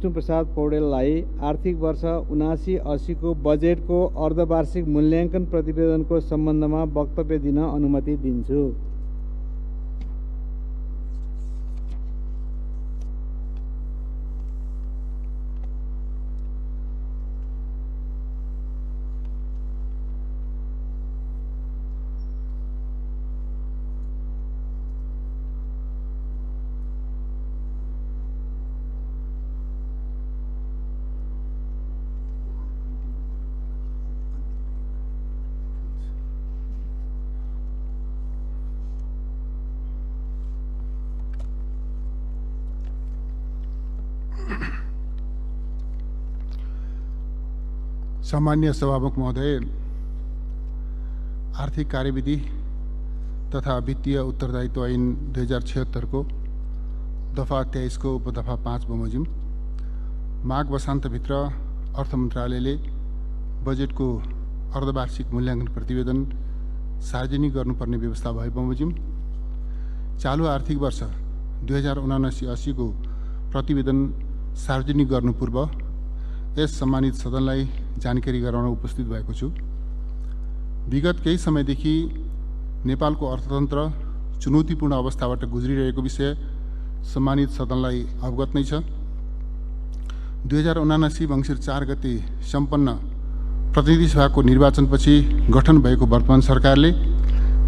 विष्णुप्रसाद पौडेललाई आर्थिक वर्ष 79-80 को बजेटको अर्धवार्षिक मूल्याङ्कन प्रतिवेदनको सम्बन्धमा वक्तव्य दिन अनुमति दिन्छु। सामान्य सभामुख महोदय, आर्थिक कार्यविधि तथा वित्तीय उत्तरदायित्व ऐन 2076 को दफा 23 को उपदफा 5 बमोजिम माघ वसान्तभित्र अर्थ मन्त्रालयले बजेटको अर्धवार्षिक मूल्याङ्कन प्रतिवेदन सार्वजनिक गर्नुपर्ने व्यवस्था भए बमोजिम चालू आर्थिक वर्ष 2079-80 को प्रतिवेदन सार्वजनिक गर्नु पूर्व यस सम्मानित सदनलाई जानकारी गराउन उपस्थित भएको छु। विगत केही समयदेखि नेपालको अर्थतन्त्र चुनौतीपूर्ण अवस्थाबाट गुज्रिरहेको विषय सम्मानित सदनलाई अवगत नै छ। 2079 मङ्सिर 4 गते सम्पन्न प्रतिनिधि सभाको निर्वाचनपछि गठन भएको वर्तमान सरकारले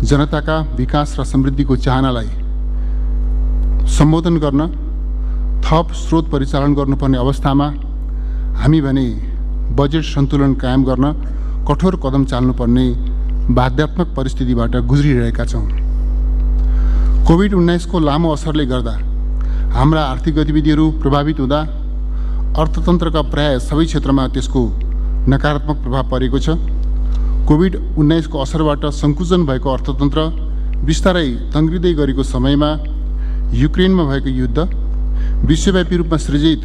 जनताका विकास र समृद्धिको चाहनालाई सम्बोधन गर्न थप स्रोत परिचालन गर्नुपर्ने अवस्थामा हामी भने बजेट सन्तुलन कायम गर्न कठोर कदम चाल्नुपर्ने बाध्यात्मक परिस्थितिबाट गुज्रिरहेका छौँ। कोभिड-19 को लामो असरले गर्दा हाम्रा आर्थिक गतिविधिहरू प्रभावित हुँदा अर्थतन्त्रका प्राय सबै क्षेत्रमा त्यसको नकारात्मक प्रभाव परेको छ। कोभिड-19 को असरबाट सङ्कुचन भएको अर्थतन्त्र बिस्तारै तङ्ग्रिँदै गरेको समयमा युक्रेनमा भएको युद्ध, विश्वव्यापी रूपमा सृजित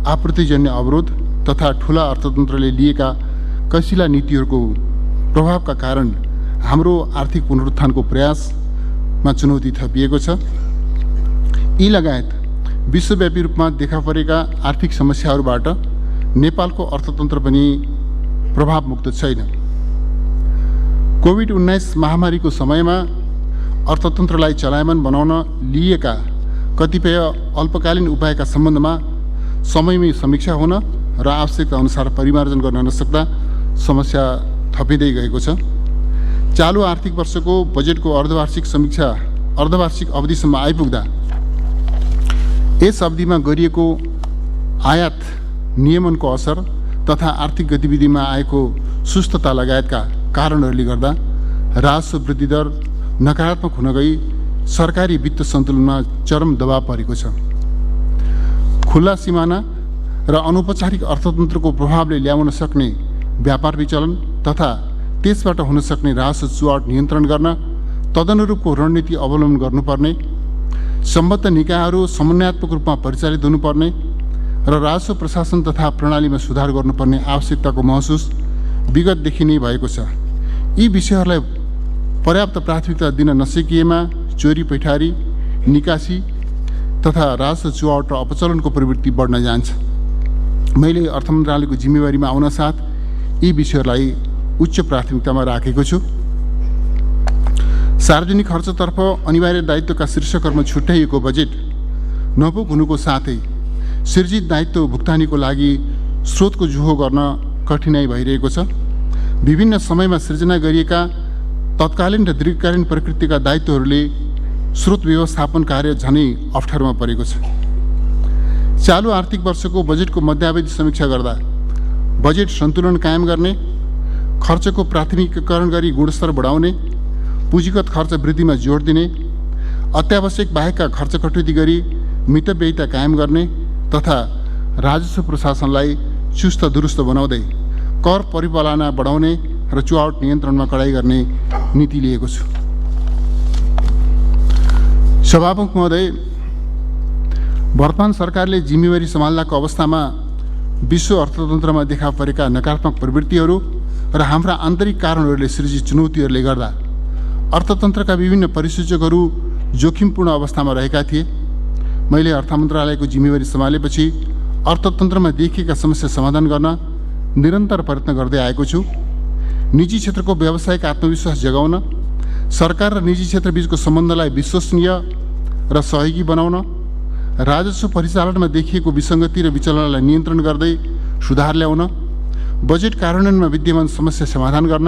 आपूर्तिजन्य अवरोध तथा ठूला अर्थतन्त्रले लिएका कसिला नीतिहरूको प्रभावका कारण हाम्रो आर्थिक पुनरुत्थानको प्रयासमा चुनौती थपिएको छ। यी लगायत विश्वव्यापी रूपमा देखा परेका आर्थिक समस्याहरूबाट नेपालको अर्थतन्त्र पनि प्रभावमुक्त छैन। कोभिड-19 महामारीको समयमा अर्थतन्त्रलाई चलायमान बनाउन लिएका कतिपय अल्पकालीन उपायका सम्बन्धमा समयमै समीक्षा हुन र आवश्यकता अनुसार परिमार्जन गर्न नसक्दा समस्या थपिँदै गएको छ। चालू आर्थिक वर्षको बजेटको अर्धवार्षिक अवधिसम्म आइपुग्दा यस अवधिमा गरिएको आयात नियमनको असर तथा आर्थिक गतिविधिमा आएको सुस्तता लगायतका कारणहरूले गर्दा राजस्व वृद्धि दर नकारात्मक हुन गई सरकारी वित्त सन्तुलनमा चरम दबाव परेको छ। खुल्ला सिमाना र अनौपचारिक अर्थतन्त्रको प्रभावले ल्याउन सक्ने व्यापार विचलन तथा त्यसबाट हुन सक्ने राजस्व चुहाट नियन्त्रण गर्न तदनुरूपको रणनीति अवलम्बन गर्नुपर्ने, सम्बद्ध निकायहरू समन्वयात्मक रूपमा परिचालित हुनुपर्ने र राजस्व प्रशासन तथा प्रणालीमा सुधार गर्नुपर्ने आवश्यकताको महसुस विगतदेखि नै भएको छ। यी विषयहरूलाई पर्याप्त प्राथमिकता दिन नसकिएमा चोरी पैठारी, निकासी तथा राजस्व चुहाट र अपचलनको प्रवृत्ति बढ्न जान्छ। मैले अर्थ मन्त्रालयको जिम्मेवारीमा आउन साथ यी विषयहरूलाई उच्च प्राथमिकतामा राखेको छु। सार्वजनिक खर्चतर्फ अनिवार्य दायित्वका शीर्षकहरूमा छुट्याइएको बजेट नपुग हुनुको साथै सृजित दायित्व भुक्तानीको लागि स्रोतको जुहो गर्न कठिनाइ भइरहेको छ। विभिन्न समयमा सृजना गरिएका तत्कालीन र दीर्घकालीन प्रकृतिका दायित्वहरूले स्रोत व्यवस्थापन कार्य झनै अप्ठ्यारोमा परेको छ। चालू आर्थिक वर्षको बजेटको मध्यावधि समीक्षा गर्दा बजेट सन्तुलन कायम गर्ने, खर्चको प्राथमिकीकरण गरी गुणस्तर बढाउने, पुँजीगत खर्च वृद्धिमा जोड दिने, अत्यावश्यक बाहेकका खर्च कटौती गरी मितव्ययिता कायम गर्ने तथा राजस्व प्रशासनलाई चुस्त दुरुस्त बनाउँदै कर परिपालना बढाउने र चुहाट नियन्त्रणमा कडाइ गर्ने नीति लिएको छु। सभामुख महोदय, वर्तमान सरकारले जिम्मेवारी सम्हाल्दाको अवस्थामा विश्व अर्थतन्त्रमा देखा परेका नकारात्मक प्रवृत्तिहरू र हाम्रा आन्तरिक कारणहरूले सृजित चुनौतीहरूले गर्दा अर्थतन्त्रका विभिन्न परिसूचकहरू जोखिमपूर्ण अवस्थामा रहेका थिए। मैले अर्थ मन्त्रालयको जिम्मेवारी सम्हालेपछि अर्थतन्त्रमा देखिएका समस्या समाधान गर्न निरन्तर प्रयत्न गर्दै आएको छु। निजी क्षेत्रको व्यावसायिक आत्मविश्वास जगाउन, सरकार र निजी क्षेत्रबीचको सम्बन्धलाई विश्वसनीय र सहयोगी बनाउन, राजस्व परिचालनमा देखिएको विसङ्गति र विचलनलाई नियन्त्रण गर्दै सुधार ल्याउन, बजेट कार्यान्वयनमा विद्यमान समस्या समाधान गर्न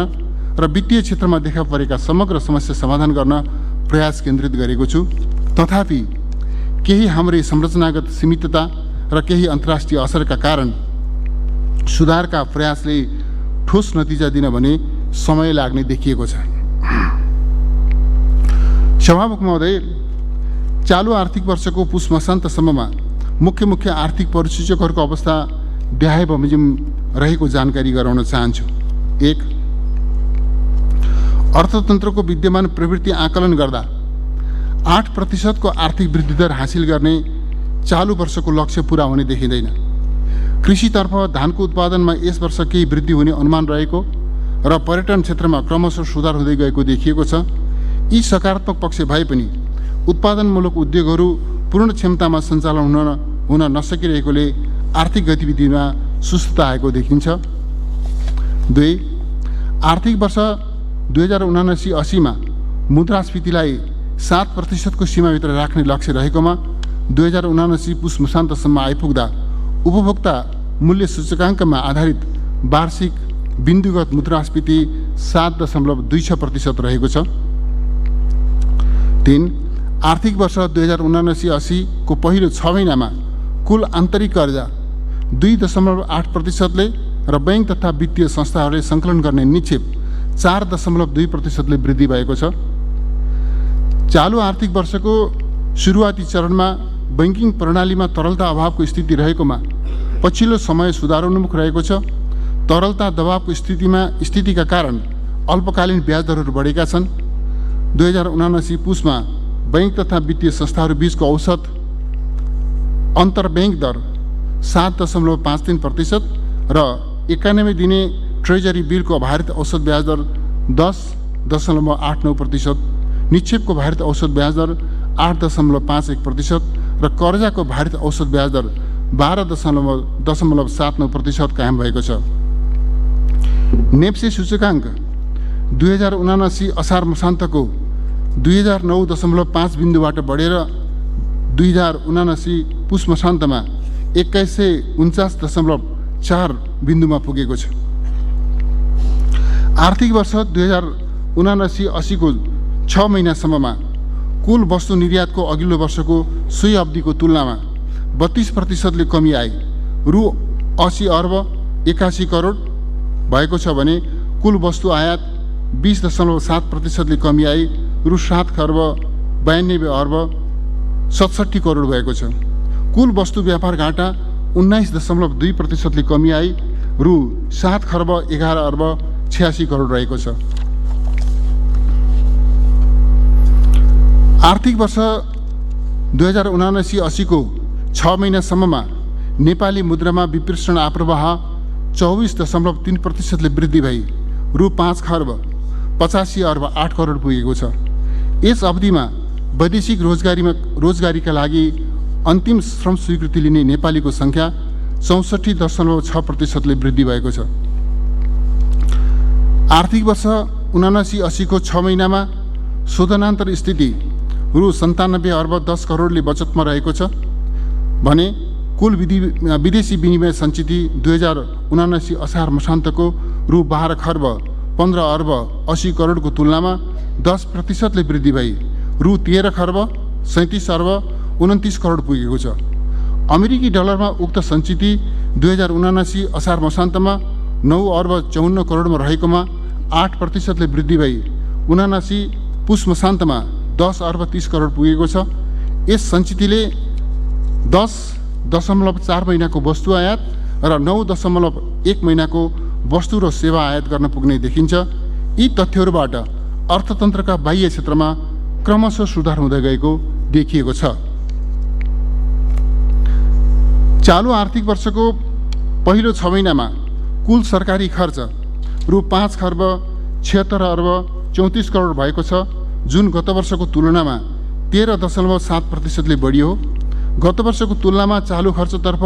र वित्तीय क्षेत्रमा देखा परेका समग्र समस्या समाधान गर्न प्रयास केन्द्रित गरेको छु। तथापि केही हाम्रै संरचनागत सीमितता र केही अन्तर्राष्ट्रिय असरका कारण सुधारका प्रयासले ठोस नतिजा दिन भने समय लाग्ने देखिएको छ। सभामुख महोदय, चालु आर्थिक वर्षको पुस मसान्तसम्ममा मुख्य आर्थिक परिसूचकहरूको अवस्था ब्याहे बमोजिम रहेको जानकारी गराउन चाहन्छु। 1. अर्थतन्त्रको विद्यमान प्रवृत्ति आकलन गर्दा 8% को आर्थिक वृद्धि दर हासिल गर्ने चालु वर्षको लक्ष्य पूरा हुने देखिँदैन। कृषितर्फ धानको उत्पादनमा यस वर्ष केही वृद्धि हुने अनुमान रहेको र पर्यटन क्षेत्रमा क्रमशः सुधार हुँदै गएको देखिएको छ। यी सकारात्मक पक्ष भए पनि उत्पादनमूलक उद्योगहरू पूर्ण क्षमतामा सञ्चालन हुन नसकिरहेकोले आर्थिक गतिविधिमा सुस्तता आएको देखिन्छ। 2. आर्थिक वर्ष 2079-80 मा मुद्रास्फीतिलाई 7% को सीमाभित्र राख्ने लक्ष्य रहेकोमा 2079 पुस मसान्तसम्म आइपुग्दा उपभोक्ता मूल्य सूचकाङ्कमा आधारित वार्षिक बिन्दुगत मुद्रास्फीति 7.26% रहेको छ। 3. आर्थिक वर्ष 2079-80 को पहिलो 6 महिनामा कुल आन्तरिक कर्जा 2.8% र बैंक तथा वित्तीय संस्थाहरूले सङ्कलन गर्ने निक्षेप 4.2% वृद्धि भएको छ। चालु आर्थिक वर्षको सुरुवाती चरणमा बैंकिङ प्रणालीमा तरलता अभावको स्थिति रहेकोमा पछिल्लो समय सुधारोन्मुख रहेको छ। तरलता दबावको स्थितिका कारण अल्पकालीन ब्याज दरहरू बढेका छन्। 2079 पुसमा बैंक तथा वित्तीय संस्थाहरू बीचको औसत अन्तर्ब्याङ्क दर 7.53% र 91 दिने ट्रेजरी बिलको भारित औसत ब्याज दर 10.89%, निक्षेपको भारित औसत ब्याज दर 8.51% र कर्जाको भारित औसत ब्याज दर 12.79% कायम भएको छ। नेप्से सूचकाङ्क 2079 असार मसान्तको 2009.5 बिन्दुबाट बढेर 2079 पुस मसान्तमा 2149.4 बिन्दुमा पुगेको छ। आर्थिक वर्ष 2079-80 को 6 महिनासम्ममा कुल वस्तु निर्यातको अघिल्लो वर्षको सोही अवधिको तुलनामा 32% कमी आए रु 80 अर्ब 81 करोड भएको छ भने कुल वस्तु आयात 20.7% कमी आई रु 7 खर्ब 92 अर्ब 67 करोड भएको छ। कुल वस्तु व्यापार घाटा 19.2% कमी आई रु 7 खर्ब 11 अर्ब 86 करोड रहेको छ। आर्थिक वर्ष 2079-80 को 6 महिनासम्ममा नेपाली मुद्रामा विप्रेषण आप्रवाह 24.3% वृद्धि भई रु 5 खर्ब 85 अर्ब 8 करोड पुगेको छ। यस अवधिमा वैदेशिक रोजगारीका लागि अन्तिम श्रम स्वीकृति लिने नेपालीको सङ्ख्या 64.6% वृद्धि भएको छ। आर्थिक वर्ष 79-80 को 6 महिनामा शोधनान्तर स्थिति रु 97 अर्ब 10 करोडले बचतमा रहेको छ भने कुल विदेशी विनिमय सञ्चिति 2079 असार मसान्तको रु 12 खर्ब 15 अर्ब 80 करोडको तुलनामा 10% वृद्धि भई रु 13 खर्ब 37 अर्ब 29 करोड पुगेको छ। अमेरिकी डलरमा उक्त सञ्चिति 2079 असार मसान्तमा 9 अर्ब 54 करोडमा रहेकोमा 8% वृद्धि भई 79 पुस मसान्तमा 10 अर्ब 30 करोड पुगेको छ। यस सञ्चितिले 10.4 महिनाको वस्तु आयात र 9.1 महिनाको वस्तु र सेवा आयात गर्न पुग्ने देखिन्छ। यी तथ्यहरूबाट अर्थतन्त्रका बाह्य क्षेत्रमा क्रमशः सुधार हुँदै गएको देखिएको छ। चालु आर्थिक वर्षको पहिलो 6 महिनामा कुल सरकारी खर्च रु 5 खर्ब 76 अर्ब 34 करोड भएको छ, जुन गत वर्षको तुलनामा 13.7% बढी हो। गत वर्षको तुलनामा चालु खर्चतर्फ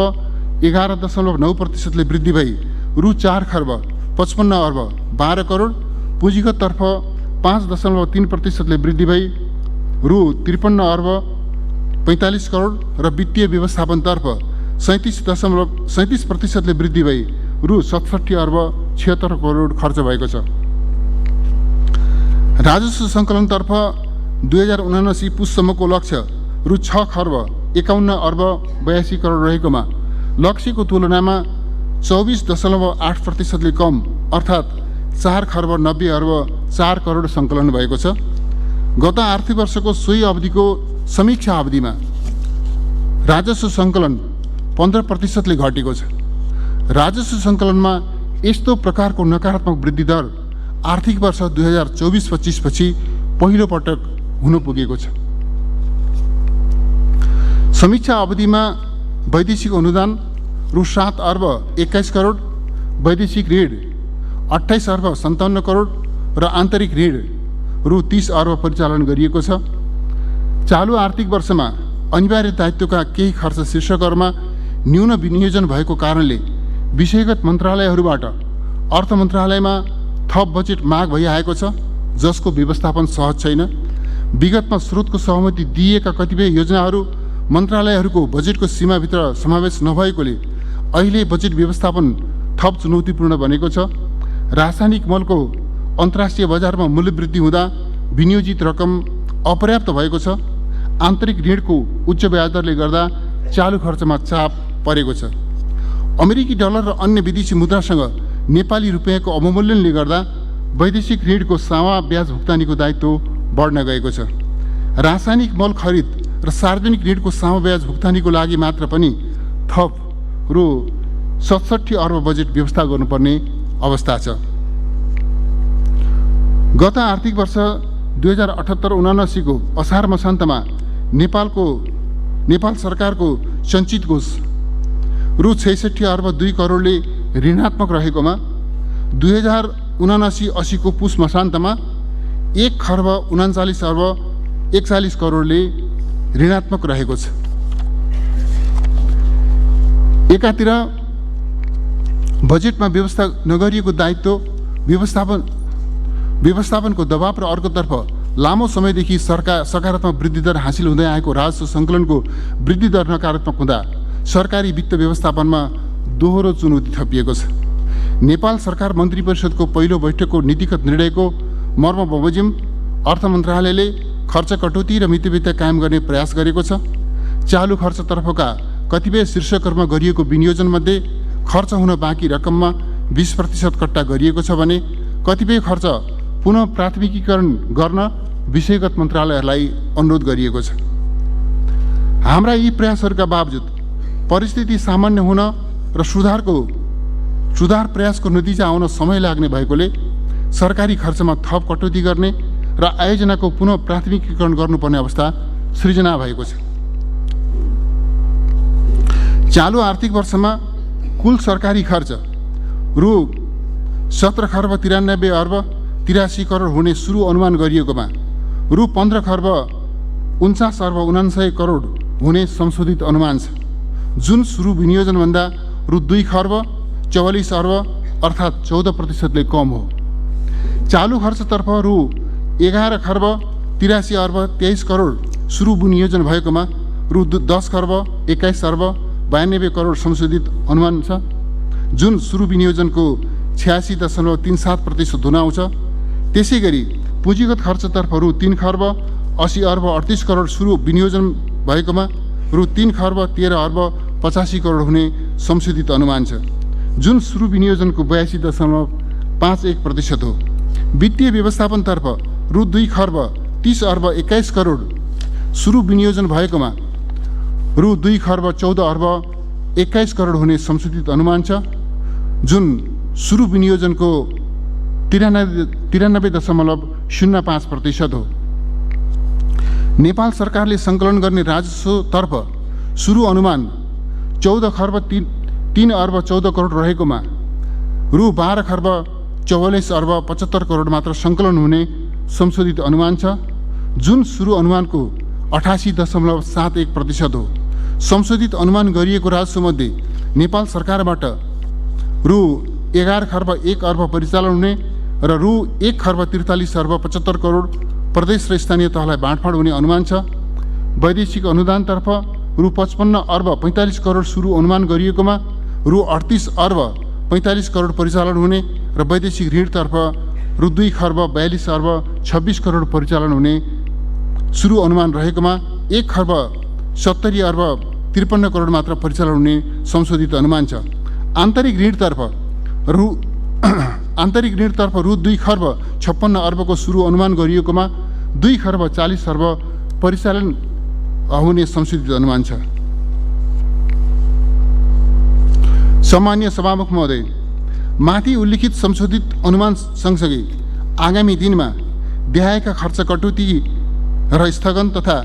11.9%ले वृद्धि भई रु 4 खर्ब 55 अर्ब 12 करोड, पुँजीगततर्फ 5.3%ले वृद्धि भई रु 53 अर्ब 45 करोड र वित्तीय व्यवस्थापनतर्फ 37.37%ले वृद्धि भई रु 67 अर्ब 76 करोड खर्च भएको छ। राजस्व सङ्कलनतर्फ 2079 पुससम्मको लक्ष्य रु 6 खर्ब 51 अर्ब 82 करोड रहेकोमा लक्ष्यको तुलनामा 24.8%ले कम अर्थात् 4 खर्ब 90 अर्ब 4 करोड सङ्कलन भएको छ। गत आर्थिक वर्षको सोही अवधिको समीक्षा अवधिमा राजस्व सङ्कलन 15%ले घटेको छ। राजस्व सङ्कलनमा यस्तो प्रकारको नकारात्मक वृद्धि दर आर्थिक वर्ष 2024-25 पछि पहिलो पटक हुन पुगेको छ। समीक्षा अवधिमा वैदेशिक अनुदान रु 7 अर्ब 21 करोड, वैदेशिक ऋण 28 अर्ब 57 करोड र आन्तरिक ऋण रु 30 अर्ब परिचालन गरिएको छ। चालु आर्थिक वर्षमा अनिवार्य दायित्वका केही खर्च शीर्षकहरूमा न्यून विनियोजन भएको कारणले विषयगत मन्त्रालयहरूबाट अर्थ मन्त्रालयमा थप बजेट माग भइआएको छ, जसको व्यवस्थापन सहज छैन। विगतमा स्रोतको सहमति दिइएका कतिपय योजनाहरू मन्त्रालयहरूको बजेटको सीमाभित्र समावेश नभएकोले अहिले बजेट व्यवस्थापन थप चुनौतीपूर्ण बनेको छ। रासायनिक मलको अन्तर्राष्ट्रिय बजारमा मूल्यवृद्धि हुँदा विनियोजित रकम अपर्याप्त भएको छ। आन्तरिक ऋणको उच्च ब्याजदरले गर्दा चालु खर्चमा चाप परेको छ। अमेरिकी डलर र अन्य विदेशी मुद्रासँग नेपाली रुपियाँको अवमूल्यनले गर्दा वैदेशिक ऋणको सावा ब्याज भुक्तानीको दायित्व बढ्न गएको छ। रासायनिक मल खरिद र सार्वजनिक ऋणको सावा ब्याज भुक्तानीको लागि मात्र पनि थप रु 67 अर्ब बजेट व्यवस्था गर्नुपर्ने अवस्था छ। गत आर्थिक वर्ष 2078-79 को असार मसान्तमा नेपाल सरकारको सञ्चित कोष रु 66 अर्ब 2 करोडले ऋणात्मक रहेकोमा 2079-80 को पुस मसान्तमा 1 खर्ब 39 अर्ब 41 करोडले ऋणात्मक रहेको छ। एकातिर बजेटमा व्यवस्था नगरिएको दायित्व व्यवस्थापनको दबाव र अर्कोतर्फ लामो समयदेखि सकारात्मक वृद्धि दर हासिल हुँदै आएको राजस्व सङ्कलनको वृद्धि दर नकारात्मक हुँदा सरकारी वित्त व्यवस्थापनमा दोहोरो चुनौती थपिएको छ। नेपाल सरकार मन्त्री परिषदको पहिलो बैठकको नीतिगत निर्णयको मर्म बमोजिम अर्थ मन्त्रालयले खर्च कटौती र मितव्ययता कायम गर्ने प्रयास गरेको छ। चालु खर्चतर्फका कतिपय शीर्षकहरूमा गरिएको विनियोजनमध्ये खर्च हुन बाँकी रकममा 20% कट्टा गरिएको छ भने कतिपय खर्च पुनः प्राथमिकीकरण गर्न विषयगत मन्त्रालयहरूलाई अनुरोध गरिएको छ। हाम्रा यी प्रयासहरूका बावजुद परिस्थिति सामान्य हुन र सुधार प्रयासको नतिजा आउन समय लाग्ने भएकोले सरकारी खर्चमा थप कटौती गर्ने र आयोजनाको पुनः प्राथमिकीकरण गर्नुपर्ने अवस्था सृजना भएको छ। चालु आर्थिक वर्षमा कुल सरकारी खर्च रु 17 खर्ब 93 अर्ब 83 करोड हुने सुरु अनुमान गरिएकोमा रु 15 खर्ब 49 अर्ब 99 करोड हुने संशोधित अनुमान छ, जुन सुरु विनियोजनभन्दा रु 2 खर्ब 44 अर्ब अर्थात् 14%ले कम हो। चालु खर्चतर्फ रु 11 खर्ब 83 अर्ब 23 करोड सुरु विनियोजन भएकोमा रु 10 खर्ब 21 अर्ब 92 करोड संशोधित अनुमान छ, जुन सुरु विनियोजनको 86.37% हुन आउँछ। त्यसै गरी पुँजीगत खर्चतर्फ रु 3 खर्ब 80 अर्ब 38 करोड सुरु विनियोजन भएकोमा रु 3 खर्ब 13 अर्ब 85 करोड हुने संशोधित अनुमान छ, जुन सुरु विनियोजनको 82.51% हो। वित्तीय व्यवस्थापनतर्फ रु 2 खर्ब 30 अर्ब 21 करोड सुरु विनियोजन भएकोमा रु 2 खर्ब 14 अर्ब 21 करोड हुने संशोधित अनुमान छ, जुन सुरु विनियोजनको 93.05% हो। नेपाल सरकारले सङ्कलन गर्ने राजस्वतर्फ सुरु अनुमान 14 खर्ब 3 अर्ब 14 करोड रहेकोमा रु 12 खर्ब 44 अर्ब 75 करोड मात्र सङ्कलन हुने संशोधित अनुमान छ, जुन सुरु अनुमानको 88.71% हो। संशोधित अनुमान गरिएको राजस्वमध्ये नेपाल सरकारबाट रु 11 खर्ब 1 अर्ब परिचालन हुने र रु 1 खर्ब 43 अर्ब 75 करोड प्रदेश र स्थानीय तहलाई बाँडफाँड हुने अनुमान छ। वैदेशिक अनुदानतर्फ रु 55 अर्ब 45 करोड सुरु अनुमान गरिएकोमा रु 38 अर्ब 45 करोड परिचालन हुने र वैदेशिक ऋणतर्फ रु 2 खर्ब 42 अर्ब 26 करोड परिचालन हुने सुरु अनुमान रहेकोमा 1 खर्ब 70 अर्ब 53 करोड मात्र परिचालन हुने संशोधित अनुमान छ। आन्तरिक ऋणतर्फ रु 2 खर्ब 56 अर्बको सुरु अनुमान गरिएकोमा 2 खर्ब 40 अर्ब परिचालन हुने संशोधित अनुमान छ। सम्मान्य सभामुख महोदय, माथि उल्लिखित संशोधित अनुमान सँगसँगै आगामी दिनमा देखाएका खर्च कटौती र स्थगन तथा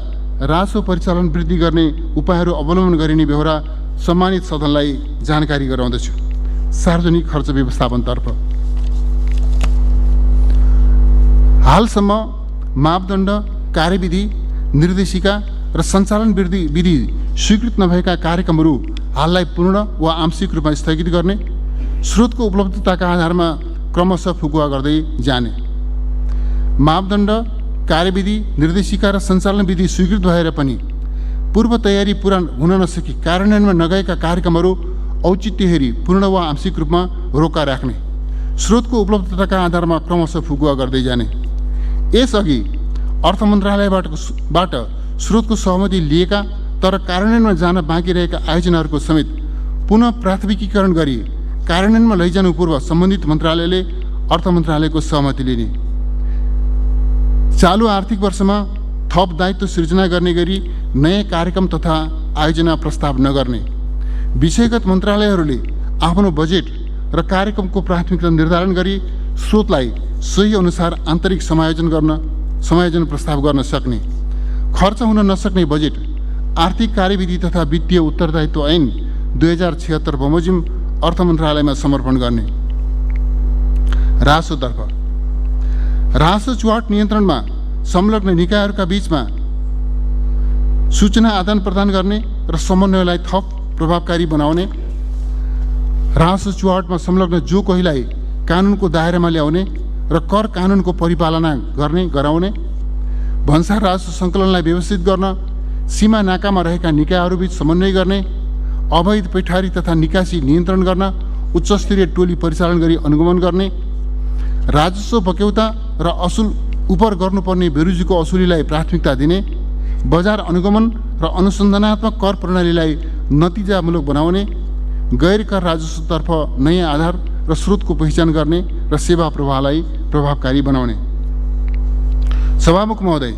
राजस्व परिचालन वृद्धि गर्ने उपायहरू अवलम्बन गरिने बेहोरा सम्मानित सदनलाई जानकारी गराउँदछु। सार्वजनिक खर्च व्यवस्थापनतर्फ हालसम्म मापदण्ड, कार्यविधि, निर्देशिका र सञ्चालन विधि स्वीकृत नभएका कार्यक्रमहरू हाललाई पूर्ण वा आंशिक रूपमा स्थगित गर्ने, स्रोतको उपलब्धताका आधारमा क्रमशः फुकुवा गर्दै जाने, मापदण्ड, कार्यविधि, निर्देशिका र सञ्चालन विधि स्वीकृत भएर पनि पूर्व तयारी पुरा हुन नसकी कार्यान्वयनमा नगएका कार्यक्रमहरू औचित्य हेरी पूर्ण वा आंशिक रूपमा रोका राख्ने, स्रोतको उपलब्धताका आधारमा क्रमशः फुकुवा गर्दै जाने। यसअघि अर्थ मन्त्रालयबाट स्रोतको सहमति लिएका तर कार्यान्वयनमा जान बाँकी रहेका आयोजनाहरूको समेत पुनः प्राथमिकीकरण गरी कार्यान्वयनमा लैजानु पूर्व सम्बन्धित मन्त्रालयले अर्थ मन्त्रालयको सहमति लिने, चालु आर्थिक वर्षमा थप दायित्व सृजना गर्ने गरी नयाँ कार्यक्रम तथा आयोजना प्रस्ताव नगर्ने, विषयगत मन्त्रालयहरूले आफ्नो बजेट र कार्यक्रमको प्राथमिकता निर्धारण गरी स्रोतलाई सही अनुसार आन्तरिक समायोजन प्रस्ताव गर्न सक्ने, खर्च हुन नसक्ने बजेट आर्थिक कार्यविधि तथा वित्तीय उत्तरदायित्व ऐन 2076 बमोजिम अर्थ मन्त्रालयमा समर्पण गर्ने। राजस्वतर्फ राजस्व चुहाट नियन्त्रणमा संलग्न निकायहरूका बीचमा सूचना आदान प्रदान गर्ने र समन्वयलाई थप प्रभावकारी बनाउने, राजस्व चुहाटमा संलग्न जो कोहीलाई कानुनको दायरामा ल्याउने र कर कानुनको परिपालना गराउने, भन्सार राजस्व सङ्कलनलाई व्यवस्थित गर्न सीमा नाकामा रहेका निकायहरूबीच समन्वय गर्ने, अवैध पैठारी तथा निकासी नियन्त्रण गर्न उच्चस्तरीय टोली परिचालन गरी अनुगमन गर्ने, राजस्व बक्यौता र असुल उपर गर्नुपर्ने बेरुजुको असुलीलाई प्राथमिकता दिने, बजार अनुगमन र अनुसन्धानात्मक कर प्रणालीलाई नतिजामूलक बनाउने, गैर कर राजस्वतर्फ नयाँ आधार र स्रोतको पहिचान गर्ने र सेवा प्रवाहलाई प्रभावकारी बनाउने। सभामुख महोदय,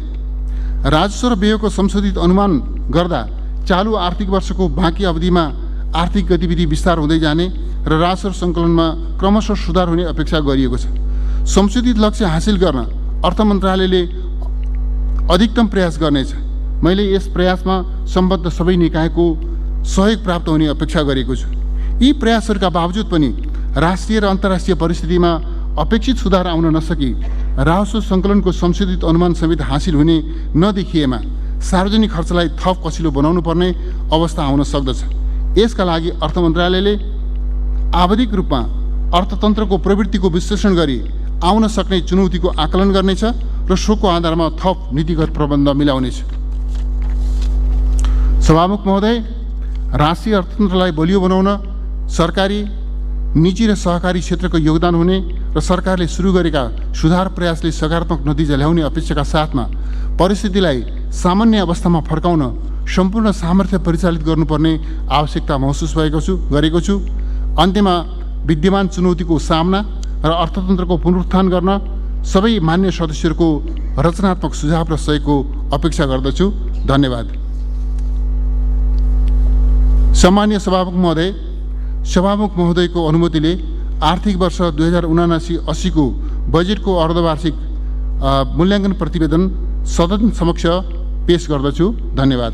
राजस्व र व्ययको संशोधित अनुमान गर्दा चालु आर्थिक वर्षको बाँकी अवधिमा आर्थिक गतिविधि विस्तार हुँदै जाने र राजस्व सङ्कलनमा क्रमशः सुधार हुने अपेक्षा गरिएको छ। संशोधित लक्ष्य हासिल गर्न अर्थ मन्त्रालयले अधिकतम प्रयास गर्नेछ। मैले यस प्रयासमा सम्बद्ध सबै निकायको सहयोग प्राप्त हुने अपेक्षा गरेको छु। यी प्रयासहरूका बावजुद पनि राष्ट्रिय र अन्तर्राष्ट्रिय परिस्थितिमा अपेक्षित सुधार आउन नसकी राजस्व सङ्कलनको संशोधित अनुमान समेत हासिल हुने नदेखिएमा सार्वजनिक खर्चलाई थप कसिलो बनाउनु पर्ने अवस्था आउन सक्दछ। यसका लागि अर्थ मन्त्रालयले आवधिक रूपमा अर्थतन्त्रको प्रवृत्तिको विश्लेषण गरी आउन सक्ने चुनौतीको आकलन गर्नेछ र सोको आधारमा थप नीतिगत प्रबन्ध मिलाउनेछ। सभामुख महोदय, राष्ट्रिय अर्थतन्त्रलाई बलियो बनाउन सरकारी, निजी र सहकारी क्षेत्रको योगदान हुने र सरकारले सुरु गरेका सुधार प्रयासले सकारात्मक नतिजा ल्याउने अपेक्षाका साथमा परिस्थितिलाई सामान्य अवस्थामा फर्काउन सम्पूर्ण सामर्थ्य परिचालित गर्नुपर्ने आवश्यकता महसुस गरेको छु। अन्त्यमा विद्यमान चुनौतीको सामना र अर्थतन्त्रको पुनरुत्थान गर्न सबै मान्य सदस्यहरूको रचनात्मक सुझाव र सहयोगको अपेक्षा गर्दछु। धन्यवाद। सम्मान्य सभामुख महोदयको अनुमतिले आर्थिक वर्ष 2079-80 को बजेटको अर्धवार्षिक मूल्याङ्कन प्रतिवेदन सदन समक्ष पेश गर्दछु। धन्यवाद।